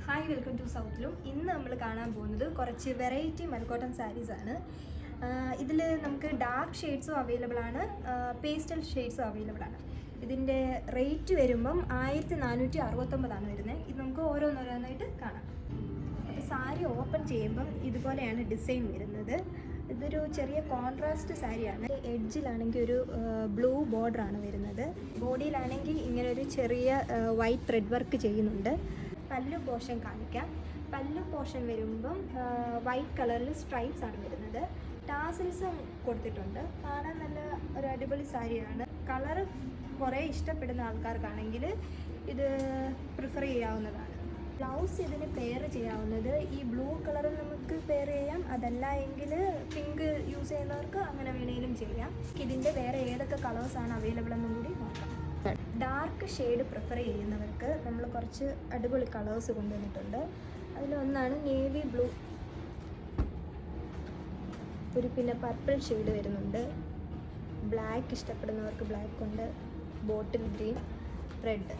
Hi, welcome to South Loom. ഇന്ന് നമ്മൾ കാണാൻ പോകുന്നത് കുറച്ച് വെറൈറ്റി മൽക്കോട്ടൺ സാരീസ് ആണ്. ഇതിൽ നമുക്ക് ഡാർക്ക് ഷെയ്ഡ്സും അവൈലബിൾ ആണ്, പേസ്റ്റൽ ഷെയ്ഡ്സും അവൈലബിൾ ആണ്. ഇതിൻ്റെ റേറ്റ് വരുമ്പം 1469 വരുന്നത്. ഇത് നമുക്ക് ഓരോന്നോരോന്നായിട്ട് കാണാം. സാരി ഓപ്പൺ ചെയ്യുമ്പം ഇതുപോലെയാണ് ഡിസൈൻ വരുന്നത്. ഇതൊരു ചെറിയ കോൺട്രാസ്റ്റ് സാരിയാണ്. എഡ്ജിലാണെങ്കിൽ ഒരു ബ്ലൂ ബോർഡറാണ് വരുന്നത്. ബോഡിയിലാണെങ്കിൽ ഇങ്ങനെ ഒരു ചെറിയ വൈറ്റ് ത്രെഡ് വർക്ക് ചെയ്യുന്നുണ്ട്. പല്ലു പോർഷൻ കാണിക്കാം. പല്ലു പോർഷൻ വരുമ്പം വൈറ്റ് കളറിൽ സ്ട്രൈപ്സ് ആണ് വരുന്നത്. ടാസിൽസും കൊടുത്തിട്ടുണ്ട്. കാണാൻ നല്ല ഒരു അടിപൊളി സാരിയാണ്. കളറ് കുറേ ഇഷ്ടപ്പെടുന്ന ആൾക്കാർക്കാണെങ്കിൽ ഇത് പ്രിഫർ ചെയ്യാവുന്നതാണ്. ബ്ലൗസ് ഇതിന് പെയർ ചെയ്യാവുന്നത് ഈ ബ്ലൂ കളറിൽ നമുക്ക് പെയർ ചെയ്യാം. അതല്ല എങ്കിൽ പിങ്ക് യൂസ് ചെയ്യുന്നവർക്ക് അങ്ങനെ വേണമെങ്കിലും ചെയ്യാം. ഇതിൻ്റെ വേറെ ഏതൊക്കെ കളേഴ്സാണ് അവൈലബിൾ എന്നും കൂടി നോക്കാം. ഡാർക്ക് ഷെയ്ഡ് പ്രിഫർ ചെയ്യുന്നവർക്ക് നമ്മൾ കുറച്ച് അടിപൊളി കളേഴ്സ് കൊണ്ടുവന്നിട്ടുണ്ട്. അതിലൊന്നാണ് നേവി ബ്ലൂ, പിന്നെ പർപ്പിൾ ഷെയ്ഡ് വരുന്നുണ്ട്. ബ്ലാക്ക് ഇഷ്ടപ്പെടുന്നവർക്ക് ബ്ലാക്ക് ഉണ്ട്, ബോട്ടിൽ ഗ്രീൻ, റെഡ്.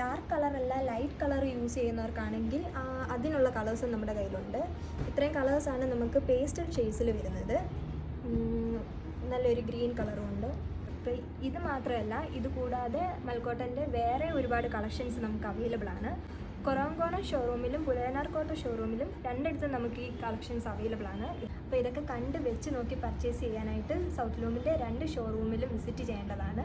ഡാർക്ക് കളറല്ല ലൈറ്റ് കളർ യൂസ് ചെയ്യുന്നവർക്കാണെങ്കിൽ അതിനുള്ള കളേഴ്സും നമ്മുടെ കയ്യിലുണ്ട്. ഇത്രയും കളേഴ്സാണ് നമുക്ക് പേസ്റ്റൽ ഷെയ്ഡ്സിൽ വരുന്നത്. നല്ലൊരു ഗ്രീൻ കളറും ഉണ്ട്. അപ്പോൾ ഇത് മാത്രമല്ല, ഇത് കൂടാതെ മൽക്കോട്ടൻ്റെ വേറെ ഒരുപാട് കളക്ഷൻസ് നമുക്ക് അവൈലബിൾ ആണ്. കൊറോങ്കോണം ഷോറൂമിലും പുലയനാർക്കോട്ട ഷോറൂമിലും രണ്ടിടത്തും നമുക്ക് ഈ കളക്ഷൻസ് അവൈലബിൾ ആണ്. അപ്പോൾ ഇതൊക്കെ കണ്ട് വെച്ച് നോക്കി പർച്ചേസ് ചെയ്യാനായിട്ട് സൗത്ത് ലൂമിൻ്റെ 2 ഷോറൂമിലും വിസിറ്റ് ചെയ്യേണ്ടതാണ്.